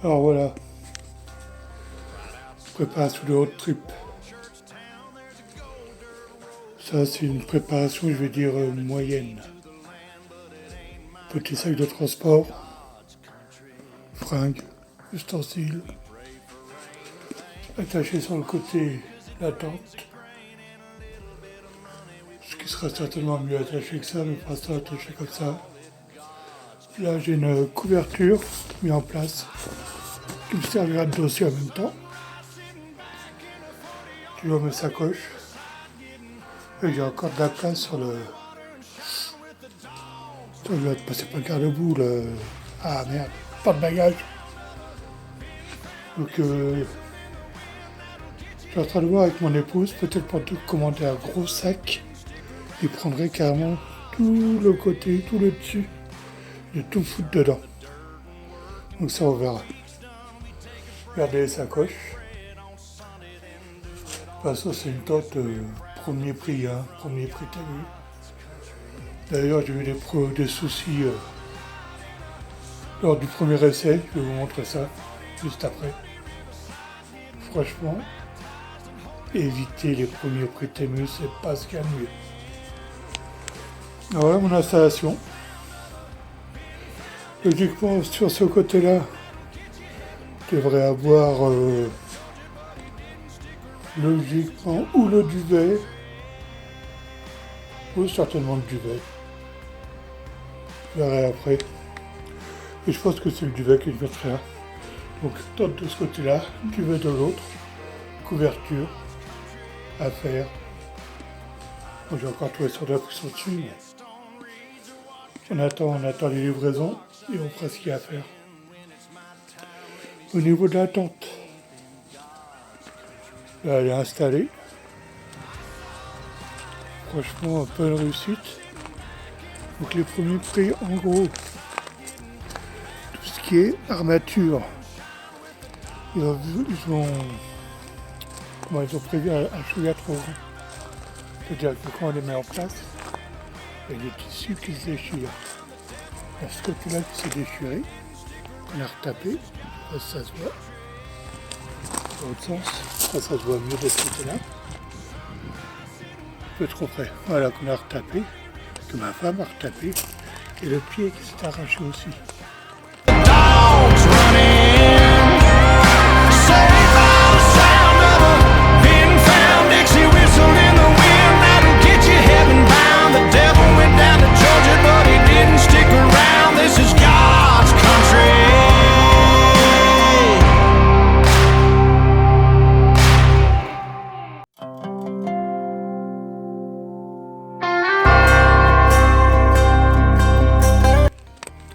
Alors voilà, préparation de road trip. Ça c'est une préparation, je vais dire, moyenne. Petit sac de transport, fringues, ustensiles, attaché sur le côté la tente, ce qui sera certainement mieux attaché que ça, mais pour l'instant attaché comme ça. Là j'ai une couverture mise en place qui me servira de dossier en même temps. Tu vois mes sacoches. Et j'ai encore de la place sur le... Je vais te passer par le garde-boue, Ah merde, pas de bagages. Donc je suis en train de voir avec mon épouse, peut-être pour te commander un gros sac. Il prendrait carrément tout le côté, tout le dessus, de tout foutre dedans. Donc ça on verra. Regardez les sacoches. Enfin, ça c'est une tente premier prix, t'as vu. D'ailleurs j'ai eu des soucis lors du premier essai, je vais vous montrer ça juste après. Franchement, éviter les premiers prix Temu, c'est pas ce qu'il y a de mieux. Voilà mon installation. Logiquement sur ce côté-là, je devrais avoir logiquement ou le duvet, ou certainement le duvet. Je verrai après. Et je pense que c'est le duvet que je mettrai là. Donc tente de ce côté-là, duvet de l'autre, couverture à faire. Bon, j'ai encore trouvé sur la pression dessus, mais on attend les livraisons et on fera ce qu'il y a à faire. Au niveau de la tente, là, elle est installée. Franchement, un peu une réussite. Donc les premiers prix, en gros, tout ce qui est armature, ils ont prévu un chouïa trop grand. C'est-à-dire que quand on les met en place, il y a des tissus qui se déchirent. Il y a ce côté-là qui s'est déchiré, on a retapé, ça se voit. Dans l'autre sens, ça se voit mieux de ce côté-là. Un peu trop près. Voilà, qu'on a retapé, que ma femme a retapé, et le pied qui s'est arraché aussi.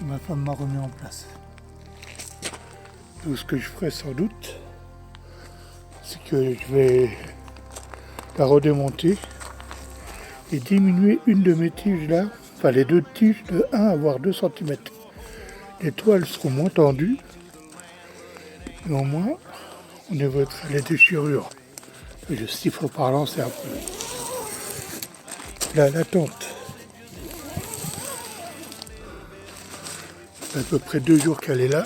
Ma femme m'a remis en place. Donc ce que je ferai sans doute, c'est que je vais la redémonter et diminuer une de mes tiges là, enfin les deux tiges de 1 à voire 2 cm. Les toiles seront moins tendues, mais au moins on évitera les déchirures. Le siffle parlant, c'est un peu. Là, la tente. Ça fait à peu près 2 jours qu'elle est là.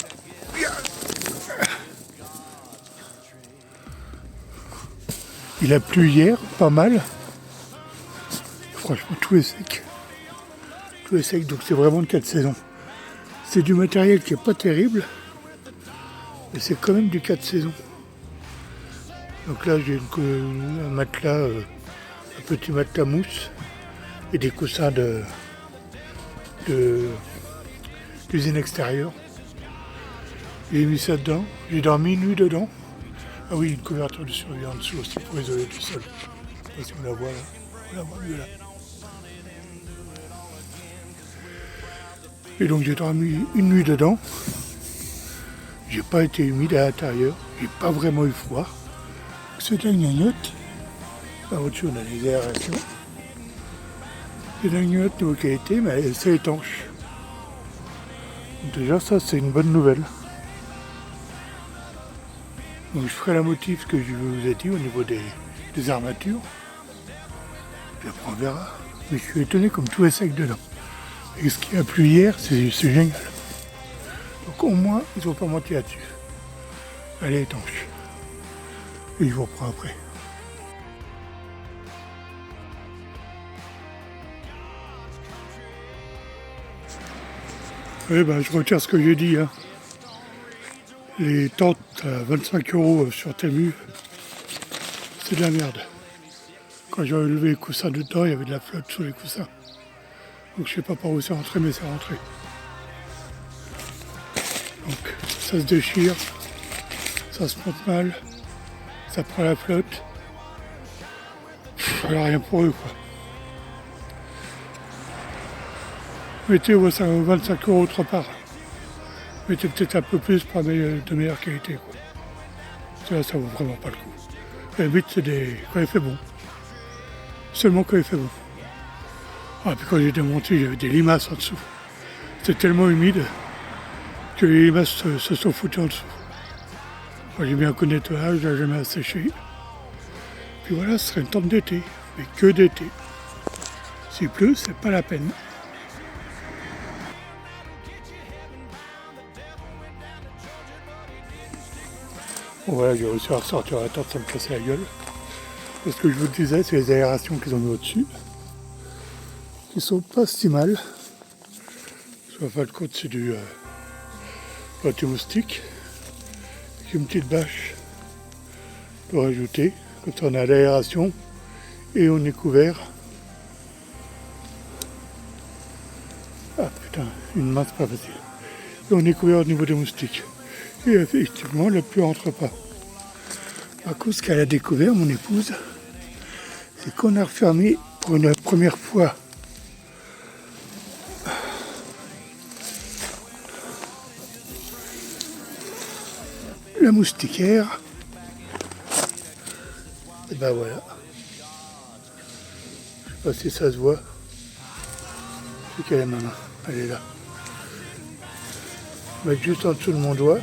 Il a plu hier, pas mal. Franchement, tout est sec. Tout est sec, donc c'est vraiment de 4 saisons. C'est du matériel qui n'est pas terrible, mais c'est quand même du 4 saisons. Donc là, j'ai un matelas, un petit matelas mousse et des coussins d'usine extérieure. J'ai mis ça dedans. J'ai dormi une nuit dedans. Ah oui, une couverture de survie en dessous aussi pour isoler tout seul. Je sais pas si on la voit là. On la voit mieux là. Et donc j'ai dormi une nuit dedans. J'ai pas été humide à l'intérieur. J'ai pas vraiment eu froid. C'est de la gnognotte. Là au-dessus on a les aérations. C'est de la gnognotte de qualité, mais c'est étanche. Donc déjà ça c'est une bonne nouvelle. Donc je ferai la motif que je vous ai dit au niveau des armatures. Puis après on verra. Mais je suis étonné comme tout est sec dedans. Et ce qui a plu hier, c'est génial. Donc au moins, ils ne vont pas monter là-dessus. Elle est étanche. Et je vous reprends après. Oui, ben, je retire ce que j'ai dit. Hein. Les tentes à 25 € sur Temu, c'est de la merde. Quand j'ai levé les coussins dedans, il y avait de la flotte sous les coussins. Donc je sais pas par où c'est rentré, mais c'est rentré. Donc ça se déchire, ça se monte mal, ça prend la flotte. Il n'y a rien pour eux quoi. Mettez 25 € autre part. Mettez peut-être un peu plus pour de meilleure qualité quoi. Ça vaut vraiment pas le coup. Le but c'est quand il fait bon. Seulement quand il fait bon. Ah, puis quand j'ai démonté, j'avais des limaces en dessous. C'était tellement humide que les limaces se sont foutues en dessous. Moi, j'ai mis un coup de nettoyage, j'ai jamais asséché. Puis voilà, ce serait une tente d'été, mais que d'été. S'il pleut, c'est pas la peine. Bon voilà, j'ai réussi à ressortir la tente sans me casser la gueule. Et ce que je vous disais, c'est les aérations qu'ils ont mis au-dessus. Qui sont pas si mal. Soit en fin de compte, c'est du pâté moustique. Avec une petite bâche pour rajouter. Comme ça, on a l'aération et on est couvert. Ah putain, une main, c'est pas facile. Et on est couvert au niveau des moustiques. Et effectivement, la pluie rentre pas. Par contre, ce qu'elle a découvert, mon épouse, c'est qu'on a refermé pour la première fois la moustiquaire. Et ben voilà. Je sais pas si ça se voit. C'est qu'elle est ma main. Elle est là. Je vais mettre juste en dessous de mon doigt.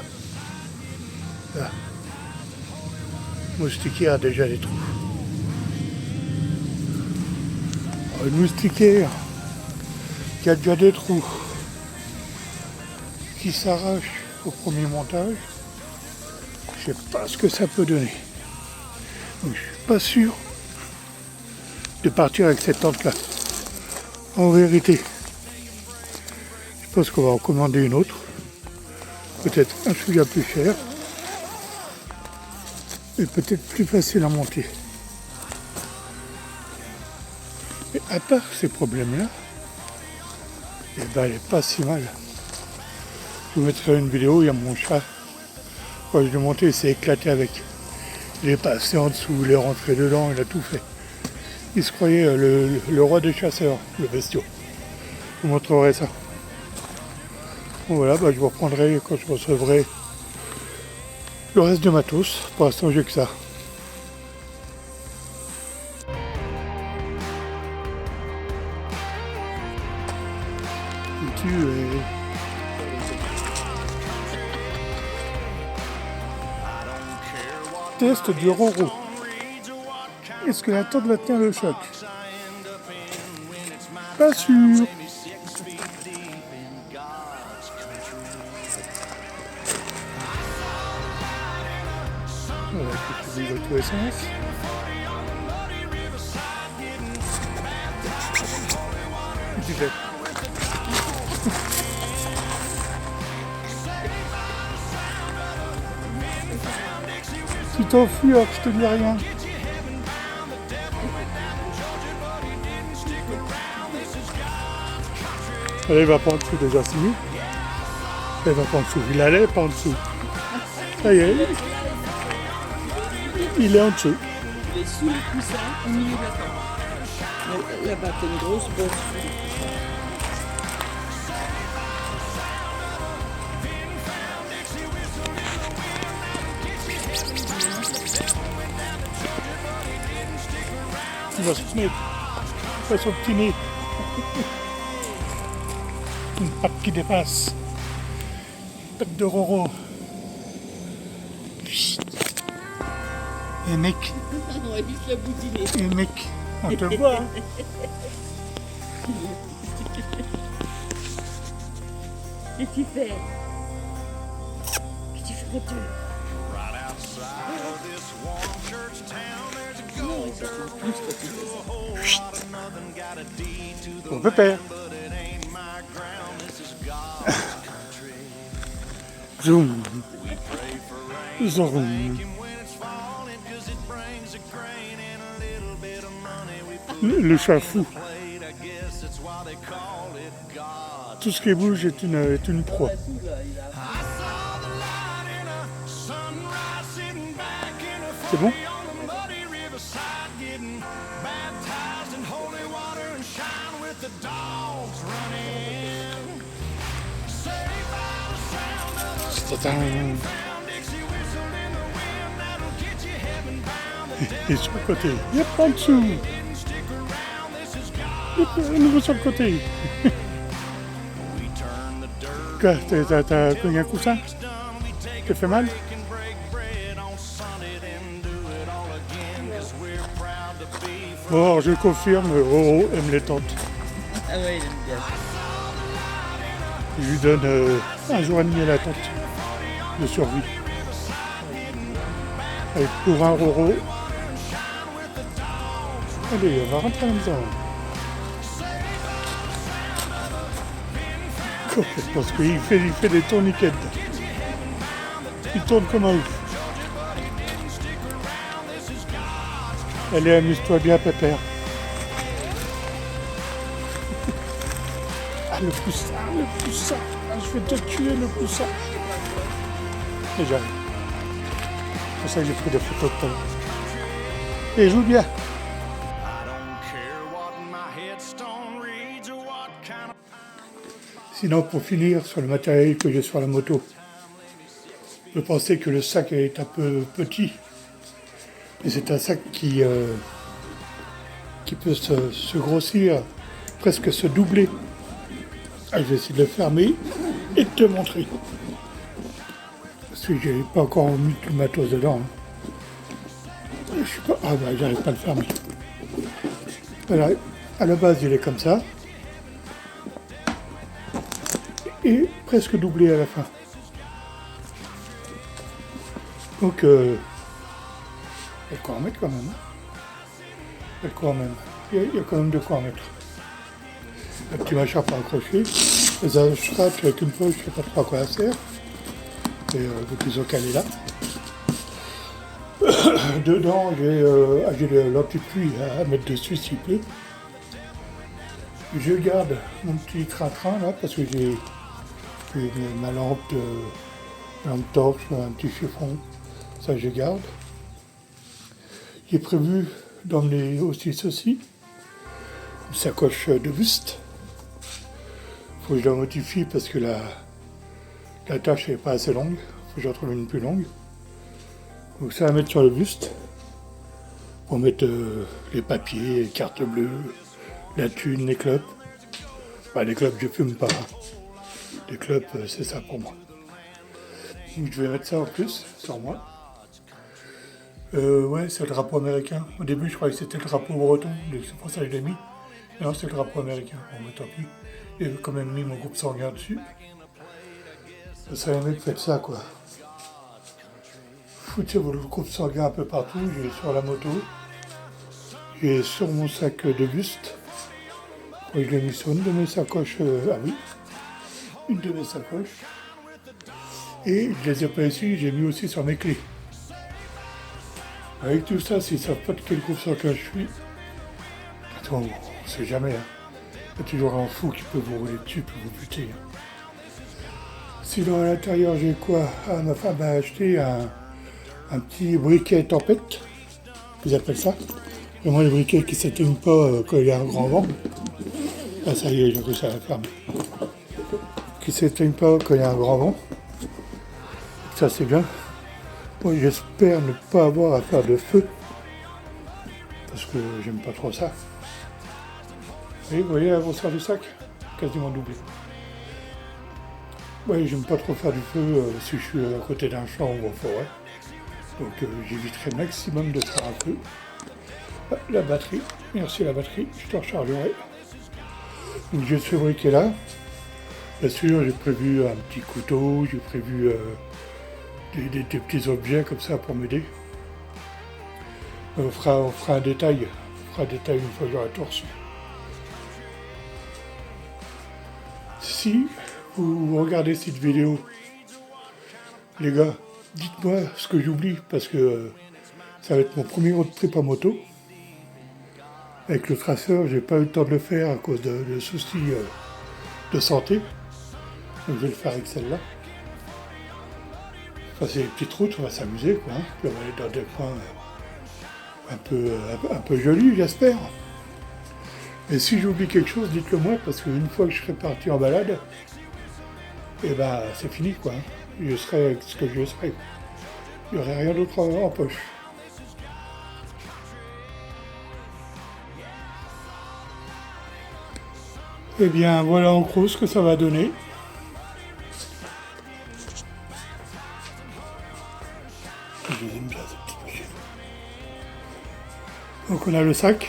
Là. Moustiquaire a déjà des trous. Alors, une moustiquaire qui a déjà des trous, qui s'arrache au premier montage, je sais pas ce que ça peut donner. Mais je suis pas sûr de partir avec cette tente là. En vérité, je pense qu'on va en commander une autre. Peut-être un chouïa plus cher. Et peut-être plus facile à monter. Mais à part ces problèmes-là, eh ben, elle est pas si mal. Je vous mettrai une vidéo, il y a mon chat. Quand je l'ai monté, il s'est éclaté avec. Il est passé en dessous, il est rentré dedans, il a tout fait. Il se croyait le roi des chasseurs, le bestiau. Je vous montrerai ça. Bon voilà, je vous reprendrai quand je recevrai le reste de matos. Pour l'instant, j'ai que ça. Test du Roro. Est-ce que la tente va tenir le choc? Pas sûr. Voilà, je suis dans tous les sens. Tu fais. Tu t'enfuis alors que je te dis rien. Allez, il va pas en dessous déjà, si. Il va pas en dessous. Il allait pas en dessous. Ça y est. Il est en dessous. Il est sous les coussins, au milieu de la tente. Là-bas, t'as une grosse bosse. Il va se mettre. Il va son petit nez. Une patte qui dépasse. Patte de Roro. Et mec, On va vite la boutiner. et mec, on te voit. Hein. Qu'est-ce que tu fais? Qu'est-ce que tu fais de tout? Non, ça fait plus quand tu fais ça. Mon pépère. Zoom. Zoom. Le chat fou. Tout ce qui bouge est une proie. C'est bon? Et sur le côté, il n'y a pas en dessous. À nouveau sur le côté. Quoi, t'as cogné un coussin? T'as fait mal? Bon, je confirme, Roro aime les tentes. Ah ouais, il aime bien. Je lui donne un jour et demi à la tente de survie. Allez, pour un Roro. Allez, on va rentrer à la maison. Parce qu'il fait des tourniquettes. Il tourne comme un ouf. Allez, amuse-toi bien, pépère. Ah, le poussin, le poussin. Ah, je vais te tuer, le poussin. Et j'arrive. C'est pour ça que j'ai pris des photos de toi. Et joue bien. Sinon, pour finir, sur le matériel que j'ai sur la moto, je pensais que le sac est un peu petit. Mais c'est un sac qui peut se grossir, presque se doubler. Ah, je vais essayer de le fermer et de te montrer. Parce que j'ai pas encore mis tout le matos dedans. Hein. Je suis pas. Ah bah j'arrive pas à le fermer. Voilà, à la base il est comme ça. Et presque doublé à la fin. Donc il y a de quoi en mettre quand même. Hein. Il y a de quoi en mettre. Il y a quand même de quoi en mettre. Un petit machin pour accrocher. Les astrapes avec une poche, je ne sais pas trop à quoi ça sert. Et donc ils ont calé là. Dedans, j'ai l'anti-pluie à mettre dessus s'il pleut. Je garde mon petit train-train là parce que j'ai ma lampe torche, un petit chiffon. Ça je garde. J'ai prévu d'emmener aussi ceci. Une sacoche de buste. Faut que je la modifie parce que la tâche n'est pas assez longue. Faut que j'en trouve une plus longue. Donc ça à mettre sur le buste. Pour mettre les papiers, les cartes bleues, la thune, les clopes. Bah, les clopes je fume pas. Les clopes c'est ça pour moi. Donc je vais mettre ça en plus sur moi. Ouais, c'est le drapeau américain. Au début je croyais que c'était le drapeau breton. C'est pour ça que je l'ai mis. Non, c'est le drapeau américain. Bon, mais tant pis. J'ai quand même mis mon groupe sanguin dessus. Ça serait aimé que faites ça, quoi. Foutez vos groupes sanguins un peu partout. J'ai sur la moto. J'ai sur mon sac de buste. Et je l'ai mis sur une de mes sacoches. Ah oui. Une de mes sacoches. Et je les ai pas ici, j'ai mis aussi sur mes clés. Avec tout ça, s'ils ne savent pas de quel groupe sanguin je suis, attends, on sait jamais. Hein. Il y a toujours un fou qui peut vous rouler dessus, peut vous buter. Hein. Sinon, à l'intérieur, j'ai quoi? Ah, ma femme a acheté un petit briquet tempête, ils appellent ça. Vraiment les briquets qui ne s'éteignent pas quand il y a un grand vent. Ah, ça y est, j'ai réussi à la fermer. Qui ne s'éteignent pas quand il y a un grand vent. Ça, c'est bien. Moi, j'espère ne pas avoir à faire de feu. Parce que j'aime pas trop ça. Et vous voyez la grosseur du sac, quasiment doublé. Oui, j'aime pas trop faire du feu si je suis à côté d'un champ ou en forêt. Donc j'éviterai maximum de faire un feu. Ah, la batterie, merci la batterie, je te rechargerai. Donc j'ai ce fabriqué là. Bien sûr, j'ai prévu un petit couteau, j'ai prévu des petits objets comme ça pour m'aider. On fera un détail. On fera un détail une fois que j'aurai tout reçu. Si vous regardez cette vidéo, les gars, dites-moi ce que j'oublie, parce que ça va être mon premier road trip en moto. Avec le traceur, j'ai pas eu le temps de le faire à cause de soucis de santé. Donc je vais le faire avec celle-là. Enfin, c'est des petites routes, on va s'amuser, quoi. Hein. Puis on va aller dans des coins un peu jolis, j'espère. Et si j'oublie quelque chose, dites-le moi, parce qu'une fois que je serai parti en balade, et ben c'est fini, quoi. Hein. Je serai avec ce que je serai. Il n'y aurait rien d'autre en poche. Eh bien, voilà en gros ce que ça va donner. Je les aime bien, ces petites machines. Donc on a le sac,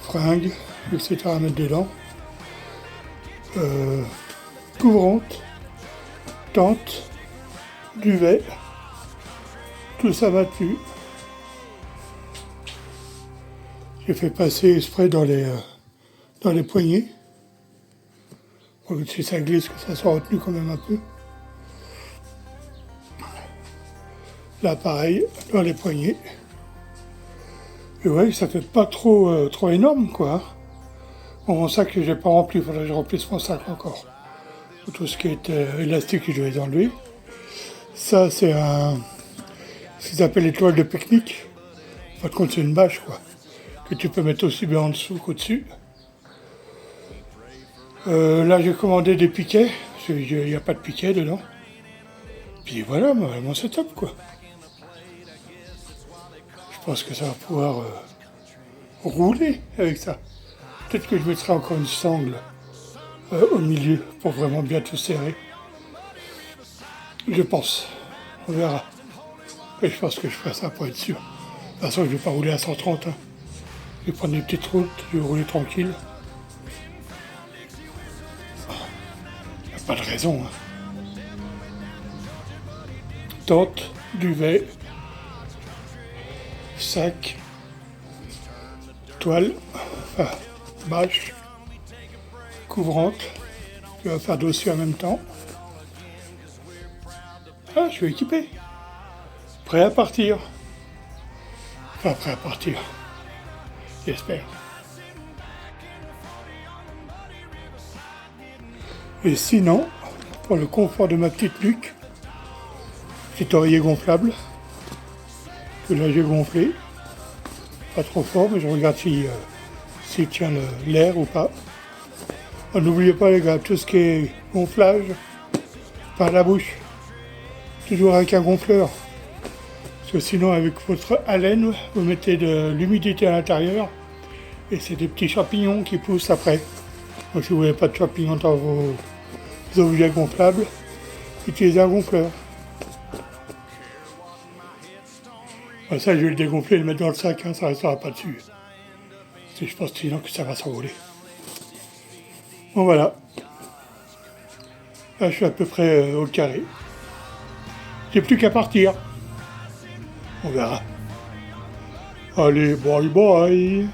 fringues, etc. à mettre dedans. Couvrante, tente, duvet, tout ça va dessus. J'ai fait passer exprès dans les poignées, pour que si ça glisse, que ça soit retenu quand même un peu. Là pareil, dans les poignées. Et ouais, ça fait pas trop énorme, quoi. Bon, mon sac, j'ai pas rempli, il faudrait que je remplisse mon sac encore. Tout ce qui est élastique, je vais les enlever. Ça, c'est ce qu'ils appellent les toiles de pique-nique. En fin de compte, c'est une bâche, quoi, que tu peux mettre aussi bien en dessous qu'au-dessus. Là, j'ai commandé des piquets, parce qu'il n'y a pas de piquets dedans. Puis voilà, mon setup, quoi. Je pense que ça va pouvoir rouler avec ça. Peut-être que je mettrai encore une sangle au milieu pour vraiment bien tout serrer. Je pense. On verra. Mais je pense que je ferai ça pour être sûr. De toute façon, je ne vais pas rouler à 130. Hein. Je vais prendre des petites routes, je vais rouler tranquille. Il n'y a pas de raison. Hein. Tente, duvet, sac, toile, enfin, bâche, couvrante. Je vais faire dossier en même temps. Ah, je suis équipé. Prêt à partir. Enfin, prêt à partir. J'espère. Et sinon, pour le confort de ma petite nuque, petit oreiller gonflable, que là j'ai gonflé. Pas trop fort, mais je regarde s'il tient l'air ou pas. N'oubliez pas les gars, tout ce qui est gonflage par la bouche, toujours avec un gonfleur. Parce que sinon avec votre haleine, vous mettez de l'humidité à l'intérieur et c'est des petits champignons qui poussent après. Donc si vous n'avez pas de champignons dans vos objets gonflables, utilisez un gonfleur. Bon, ça je vais le dégonfler et le mettre dans le sac, hein, ça ne restera pas dessus. Je pense sinon que ça va s'envoler. Bon voilà. Là je suis à peu près au carré. J'ai plus qu'à partir. On verra. Allez, bye bye.